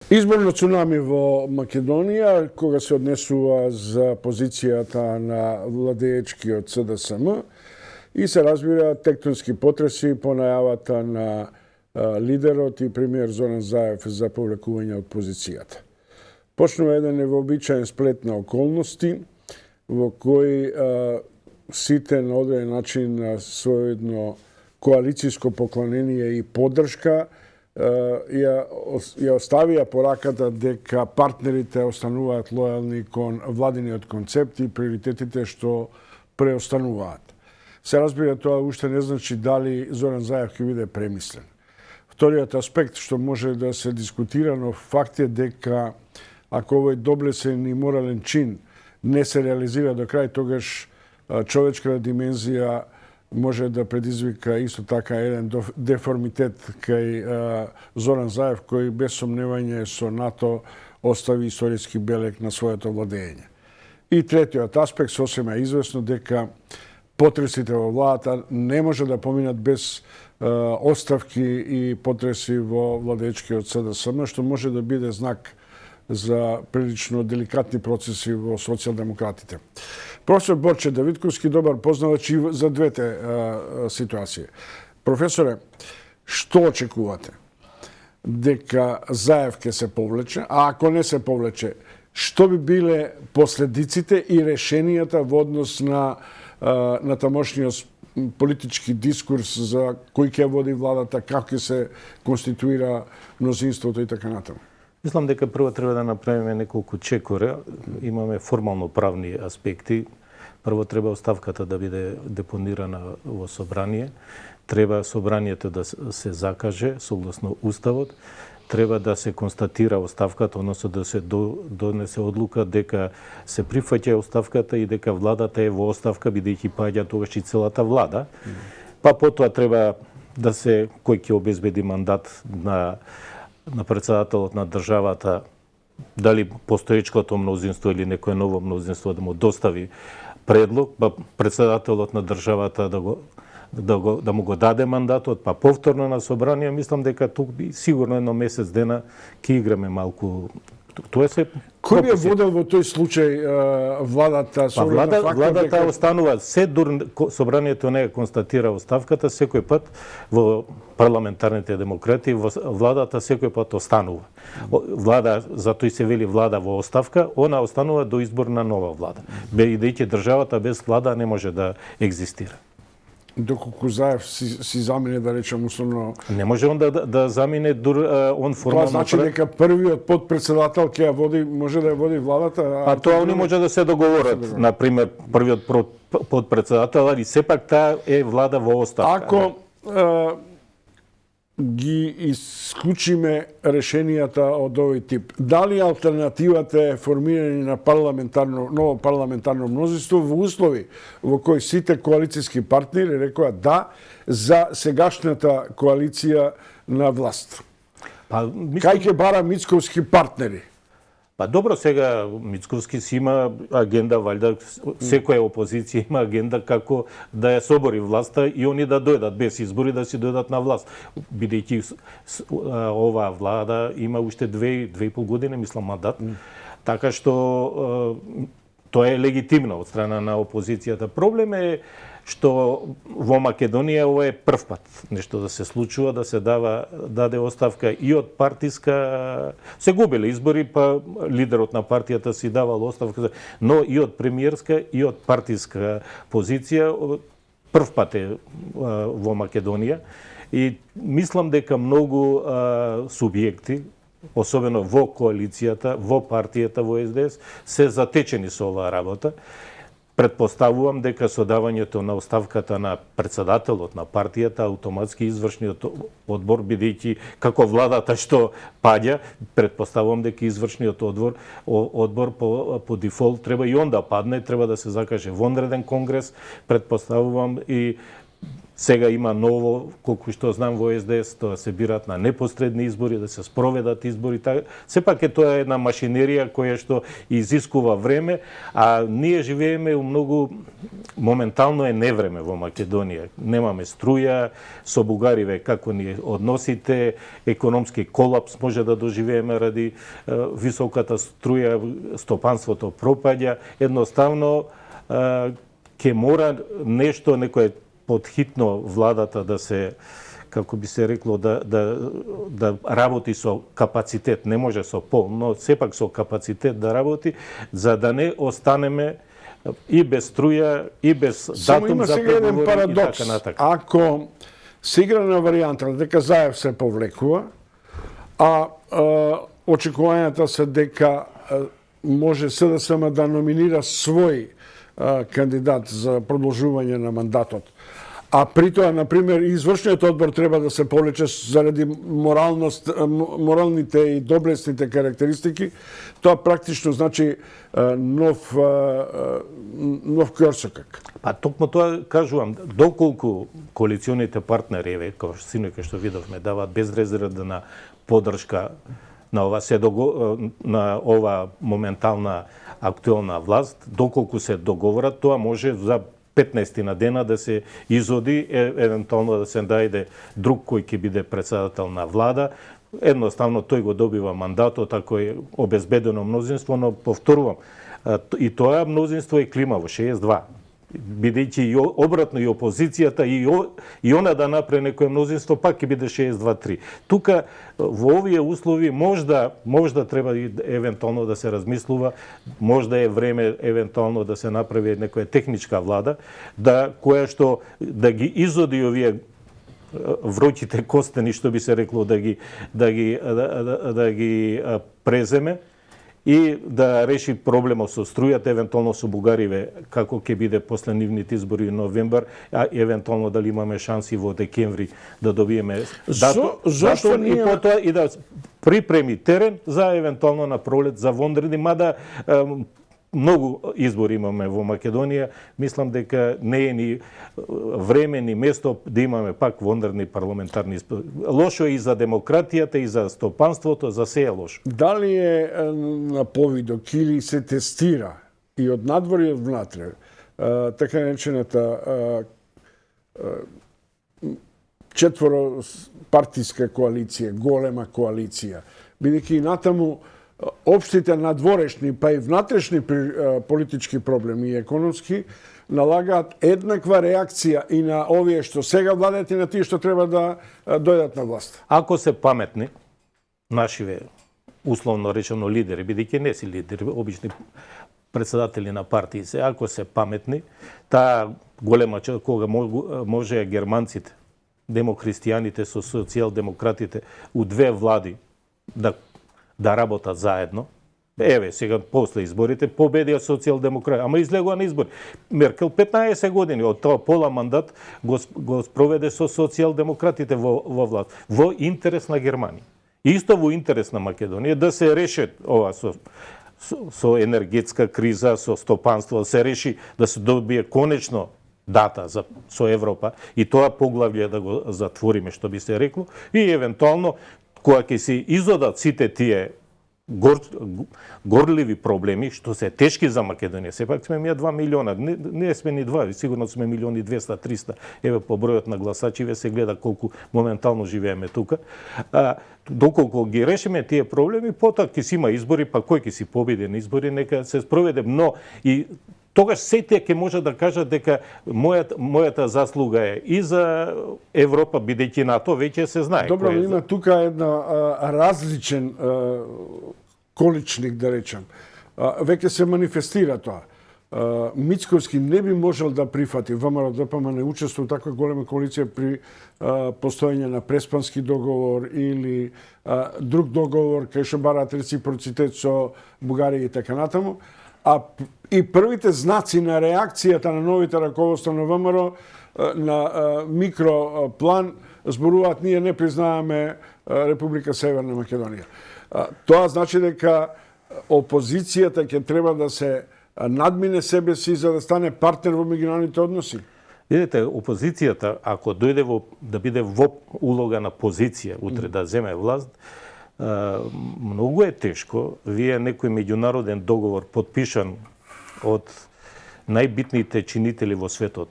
Изборно цунами во Македонија, кога се однесува за позицијата на владеечкиот СДСМ и се разбира тектонски потреси по најавата на лидерот и премиер Зоран Заев за повлекување од позицијата. Почнува еден невообичаен сплет на околности во кој сите на одреден начин своједно коалициско поклонение и поддршка ја оставија пораката дека партнерите остануваат лојални кон владиниот концепт и приоритетите што преостануваат. Се разбира, тоа уште не значи дали Зоран Заев ќе биде премислен. Вториот аспект што може да се дискутира, но факт е дека ако овој доблесен и морален чин не се реализира до крај, тогаш човечката димензија може да предизвика исто така еден деформитет кај Зоран Заев, кој без сомневање со НАТО остави историски белег на своето владење. И третиот аспект, сосема е известно дека потресите во владата не може да поминат без оставки и потреси во владеечкиот СДСМ, што може да биде знак за прилично деликатни процеси во социјалдемократите. Професор Борче Давидковски, добар познавач и за двете ситуации. Професоре, што очекувате? Дека Заев ќе се повлече, а ако не се повлече, што би биле последиците и решенијата во однос на тамошниот политички дискурс за кој ќе води владата, како ќе се конституира мнозинството и така натаму? Мислам дека прво треба да направиме неколку чекори. Имаме формално правни аспекти. Прво треба оставката да биде депонирана во собрание. Треба собранието да се закаже согласно уставот. Треба да се констатира оставката, односно да се донесе одлука дека се прифаќа оставката и дека владата е во оставка, бидејќи паѓа тогаш и целата влада. Па потоа треба да се кој ќе обезбеди мандат на председателот на државата, дали постоечкото мнозинство или некое ново мнозинство да му достави предлог, па председателот на државата да му го даде мандатот, па повторно на собрание. Мислам дека тук сигурно едно месец дена ќе играме малку. Тоа се кој би водел во тој случај владата? Владата останува се дури собранието не констатира оставката, секој пат во парламентарните демократи владата секој пат останува. Влада, затоа и се вели влада во оставка, она останува до избор на нова влада. Бидејќи државата без влада не може да екзистира. Доколку Заев си замине, да речем, условно... Не може он да замине, он формално... Тоа значи дека првиот подпредседател ќе ја води, може да ја води владата... А тоа они може да се договорат, например, првиот подпредседател, али сепак таа е влада во оставка. Ако ги исклучиме решенијата од овој тип, дали алтернативата е формирање на ново парламентарно мнозинство во услови во кои сите коалициски партнери рекоа да за сегашната коалиција на власт? Кај ќе бара Мицковски партнери? Па добро, сега Мицковски си има агенда, валјда секоја опозиција има агенда како да ја собори власта и они да дојдат без избори да си дојдат на власт. Бидејќи оваа влада има уште 2,5 години, мислам, мандат. Така што тоа е легитимно од страна на опозицијата. Проблем е што во Македонија ова е прв пат нешто да се случува, да се даде оставка и од партиска, се губеле избори, па лидерот на партијата си давал оставка, но и од премиерска и од партиска позиција прв пат е во Македонија и мислам дека многу субјекти, особено во коалицијата, во партијата, во СДС, се затечени со оваа работа. Предпоставувам дека со давањето на оставката на председателот на партијата, автоматски извршниот одбор, бидејќи како владата што паѓа, предпоставувам дека извршниот одбор по дефолт треба и он да падне, треба да се закаже вонреден конгрес, предпоставувам и Сега има ново, колку што знам во СДС, тоа се бират на непосредни избори, да се спроведат избори. Сепак е тоа една машинерија која што изискува време, а ние живееме у многу моментално е невреме во Македонија. Немаме струја, со бугариве како ни односите, економски колапс може да доживееме ради високата струја, стопанството пропаѓа. Едноставно ќе мора нешто, некој подхитно владата да се, како би се рекло, да работи со капацитет, не може со пол, но сепак со капацитет да работи, за да не останеме и без струја, и без датум за преговори и така натака. Ако се игра на варијанта дека Заев се повлекува, а очекувањата се дека може СДСМ да номинира свој кандидат за продолжување на мандатот, а при тоа, например, извршниот одбор треба да се повлече заради моралните и доблесните карактеристики, тоа практично значи нов кјорсокак. Па токму тоа кажувам, доколку коалиционите партнери, како синоќа што видовме, даваат безрезервна поддршка на ова моментална актуелна власт, доколку се договорат, тоа може за 15 на дена да се изоди, евентуално да се најде друг кој ќе биде председател на влада. Едноставно тој го добива мандатот ако е обезбедено мнозинство, но повторувам, и тоа мнозинство е климаво, 62. Бидејќи и обратно и опозицијата и она да направи некое мнозинство, пак ќе биде 62-3. Тука во овие услови можда треба евентуално да се размислува, можда е време евентуално да се направи некоја техничка влада, која што да ги изоди овие врочите костени, што би се рекло, да ги преземе и да реши проблемот со струјата, евентуално со бугариве, како ќе биде после нивните избори во новембар, а евентуално дали имаме шанси во декември да добиеме датум и потоа и да припреми терен за евентуално на пролет за вонредни, мада многу избори имаме во Македонија, мислам дека не е ни време ни место да имаме пак вонредни парламентарни избори. Лошо е и за демократијата, и за стопанството, за се е лошо. Дали е на повидок или се тестира и од надвор и од внатре така наречената четворо партиска коалиција, голема коалиција, бидејќи натаму општите надворешни, па и внатрешни политички проблеми и економски налагаат еднаква реакција и на овие што сега владеат и на тие што треба да дојдат на власт. Ако се паметни, нашиве условно речено лидери, бидејќи не си лидери, обични председатели на партии се, ако се паметни, таа голема кога може германците, демокристијаните со социјалдемократите у две влади да работат заедно. Еве, сега после изборите победија социјалдемократи, ама излегува на избори. Меркел 15 години од тоа пола мандат го спроведе со социјалдемократите во власт, во интерес на Германија. Исто во интерес на Македонија да се реши ова со енергетска криза, со стопанство, да се реши да се добие конечно дата со Европа и тоа поглавје да го затвориме, што би се рекло, и евентуално кога ќе се изодат сите тие горливи проблеми, што се тешки за Македонија. Сепак сме ние 2 милиона, не сме ни 2, сигурно сме 1.200.000-300. Еве по бројот на гласачиве се гледа колку моментално живееме тука. Доколку ги решиме тие проблеми, потоа ќе си има избори, па кој ќе си победи на избори, нека се спроведе. Но и тогаш сите ќе може да кажат дека мојата заслуга е и за Европа, бидејќи НАТО веќе се знае. Добро, има тука една различен количник, да речем. Веќе се манифестира тоа. Мицковски не би можел да прифати, ВМРО-ДПМН не учествува у таква голема коалиција при постоење на Преспански договор или друг договор кај што бараат реципроцитет со Бугарија и така натаму. А и првите знаци на реакцијата на новите раководства на ВМРО на микроплан зборуваат ние не признаваме Република Северна Македонија. Тоа значи дека опозицијата ќе треба да се надмине себе си за да стане партнер во меѓународните односи. Видите, опозицијата, ако дојде да биде во улога на позиција, утре да земе власт, многу е тешко. Вие некој меѓународен договор подпишан од најбитните чинители во светот,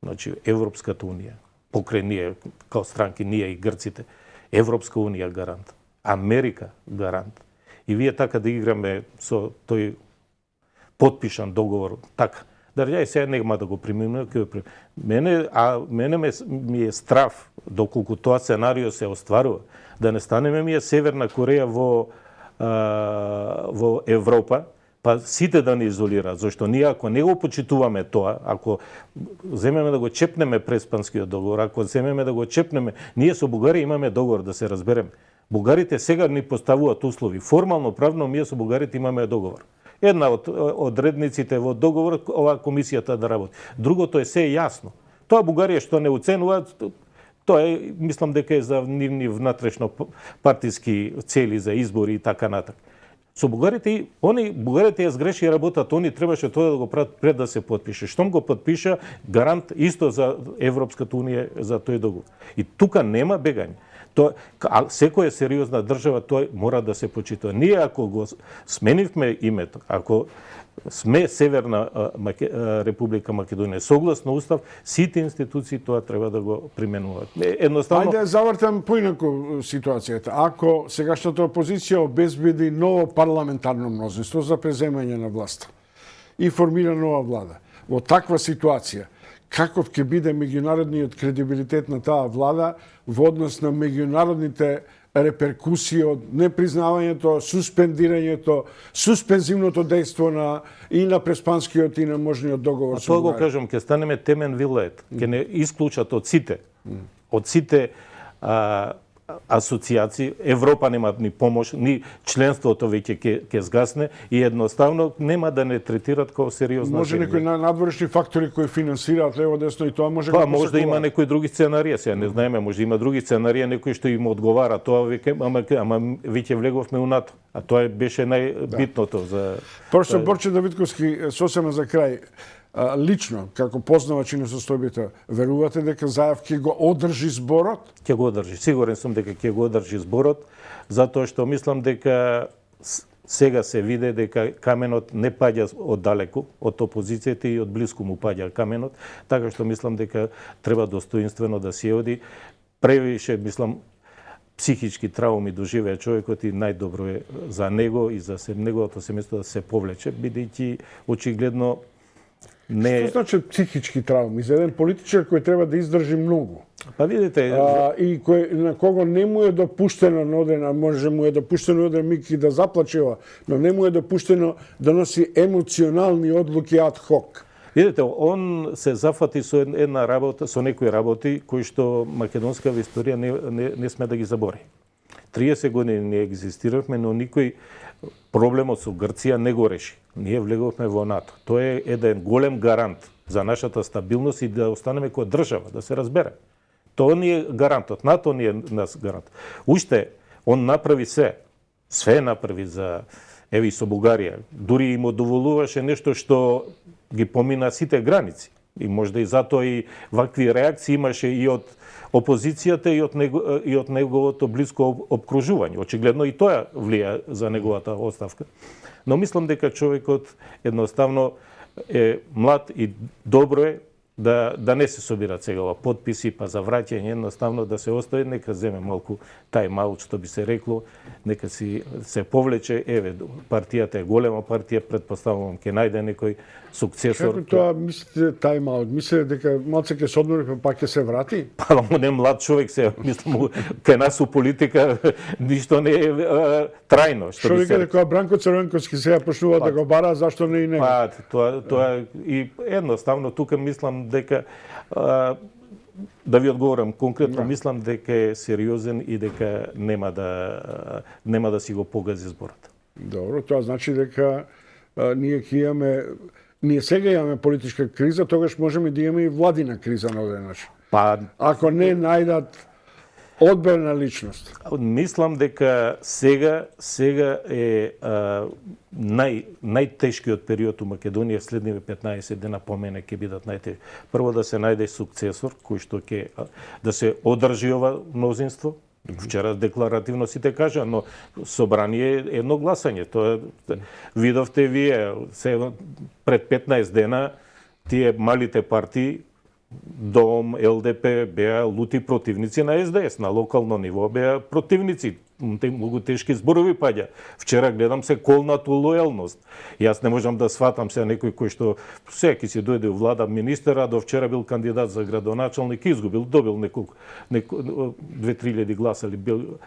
значи Европската унија, покрај ние, као странки, ние и грците, Европска унија гарант, Америка гарант. И вие така да играме со тој подпишан договор, така. Дарјај сега нема да го примиме, мене ми е страв, доколку тоа сценарио се остварува, да не станеме ми Северна Кореја во Европа, па сите да не изолираат, зашто ние ако не го почитуваме тоа, ако земеме да го чепнеме Преспанскиот договор, ако земеме да го чепнеме, ние со Бугарија имаме договор, да се разбереме. Бугарите сега ни поставуваат услови. Формално, правно, ние со бугарите имаме договор. Една од одредниците во договорот, оваа комисијата да работи. Другото е се јасно. Тоа Бугарија што не оценува, тоа е, мислам дека е за нивни внатрешно партиски цели за избори и така натаму. Со бугарите ја сгреши работата, они требаше тоа да го прават пред да се подпише. Штом го подпиша, гарант исто за Европската унија за тој договор. И тука нема бегање. Секоја сериозна држава тој мора да се почитува. Ние ако го сменивме името, ако сме Северна Република Македонија согласно устав, сите институции тоа треба да го применуваат. Едноставно. Ајде завртам поинаку ситуацијата. Ако сегашната опозиција обезбеди ново парламентарно мнозинство за преземање на власта и формира нова влада, во таква ситуација, каков ќе биде меѓународниот кредибилитет на таа влада во однос на меѓународните реперкусии од непризнавањето, суспендирањето, суспензивното дејство и на Преспанскиот и на можниот договор со Бугарија? Тоа го кажам, ќе станеме темен вилает, ќе не исклучат од сите асоцијации, Европа нема ни помош, ни членството веќе ќе згасне и едноставно нема да не третираат како сериозна Може земја. некои надворешни фактори кои финансираат лево десно и тоа може Па може да има некои други сценарија, сега не знаеме, може да има други сценарија, некои што им одговара, тоа ама веќе влеговме у НАТО, а тоа беше најбитното за Професор Борче Давидковски, сосема за крај, лично, како познавач на состојбите, верувате дека Заев ќе го одржи зборот? Ќе го одржи. Сигурен сум дека ќе го одржи зборот, затоа што мислам дека сега се виде дека каменот не паѓа оддалеку од опозицијата и од блиску му паѓа каменот, така што мислам дека треба достоинствено да си оди. Превише, мислам, психички трауми доживеа човекот и најдобро е за него и за неговото семејство да се повлече, бидејќи очигледно не... Што значи психички трауми? За еден политичар кој треба да издржи многу. Па видите... И на кого не му е допуштено на оден, а може му е допуштено оден миг и да заплачева, но не му е допуштено да носи емоционални одлуки ад хок. Видите, он се зафати со една работа, со некои работи кои што македонска историја не сме да ги забори. 30 години не екзистиравме, но никој проблемот со Грција не го реши. Ние влеговме во НАТО. Тоа е еден голем гарант за нашата стабилност и да останеме која држава, да се разбере. Тоа ни е гарантот. НАТО ни е нас гарант. Уште, он направи све направи за еви со Бугарија. Дури им одоволуваше нешто што ги помина сите граници. И можда и затоа и вакви реакции имаше и од опозицијата и од неговото блиско обкружување. Очигледно и тоа влија за неговата оставка. Но мислам дека човекот едноставно е млад и добро е да не се собират сега подписи, па за враќање, едноставно да се остави, нека земе малку тајм-аут, што би се рекло, нека си се повлече, еве, партијата е голема партија, предпоставувам ќе најде некој сукцесор. Како тоа мислите тајм-аут? Мислите дека малце ќе се одмори, па ќе се врати? Па, он е млад човек се, мислам, кај нас у политика ништо не е трајно. Што вика дека Бранко Црвенковски сега почнува да го бара, зашто не и него? Па, тоа и едноставно тука мислам дека да ви одговорам конкретно, мислам дека е сериозен и дека нема да си го погази зборот. Добро, тоа значи дека ние сега имаме политичка криза, тогаш можеме да имаме и владина криза на оден начин. Па, ако не најдат Одбрана личност. Мислам дека сега е најтешкиот период у Македонија, следниве 15 дена по мене ќе бидат најтешки. Прво да се најде сукцесор кој што ќе да се одржи ова мнозинство. Вчера декларативно сите кажа, но собрание е едно гласање. Тоа видовте вие пред 15 дена тие малите партии Дом, ЛДП беа лути противници на СДС, на локално ниво беа противници. Многу тешки зборови паѓа. Вчера гледам се колнату лојалност. Јас не можам да сватам се некој кој што секи си дојде у влада министер, а до вчера бил кандидат за градоначалник, изгубил, добил неколку 2-3 гласа или бил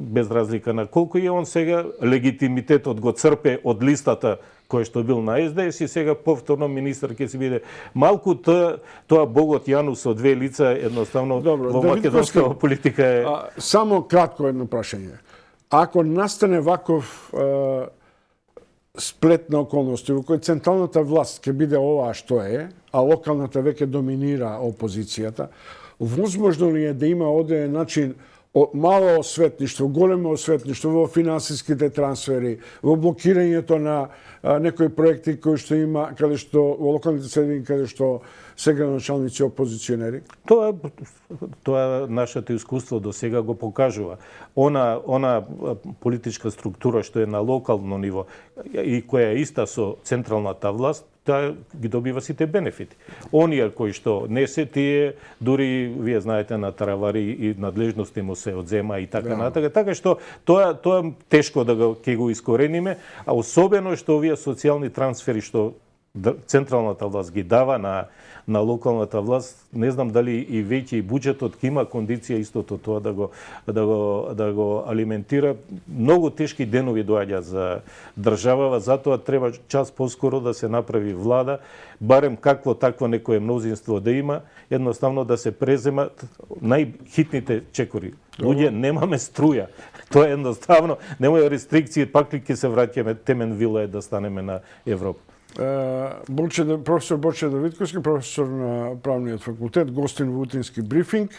без разлика на колку и он сега легитимитетот го црпе од листата кој што бил на СДС и сега повторно министер ќе си биде. Малку тоа богот Јанус со две лица едноставно во македонската политика е... Само кратко едно прашање. Ако настане ваков сплет на околности во кој централната власт ќе биде ова што е, а локалната веќе доминира опозицијата, возможно ли е да има одреден начин мало осветништво, големо осветништво во финансиските трансфери, во блокирањето на некои проекти кои што има каде што во локалните средини каде што се градоначалници опозиционери? Тоа нашето искуство до сега го покажува. Она политичка структура што е на локално ниво и која е иста со централната власт, таа ги добива сите бенефити. Оние кои што не се тие, дури вие знаете на Таравари и надлежности му се одзема и така натака. Така што тоа тешко да ќе го искорениме, а особено што овие социјални трансфери што централната власт ги дава на локалната власт, не знам дали и веќе и буџетот ќе има кондиција истото тоа да го алиментира. Многу тешки денови доаѓа за државава, затоа треба час поскоро да се направи влада, барем какво такво некое мнозинство да има, едноставно да се преземат најхитните чекори. Луѓе, немаме струја. Тоа е едноставно, немаме рестрикции, пак ли ќе се враќаме, темен вила е да станеме на Европа. Професор Борче Давидковски, професор на Правниот факултет, гостин во утрински брифинг.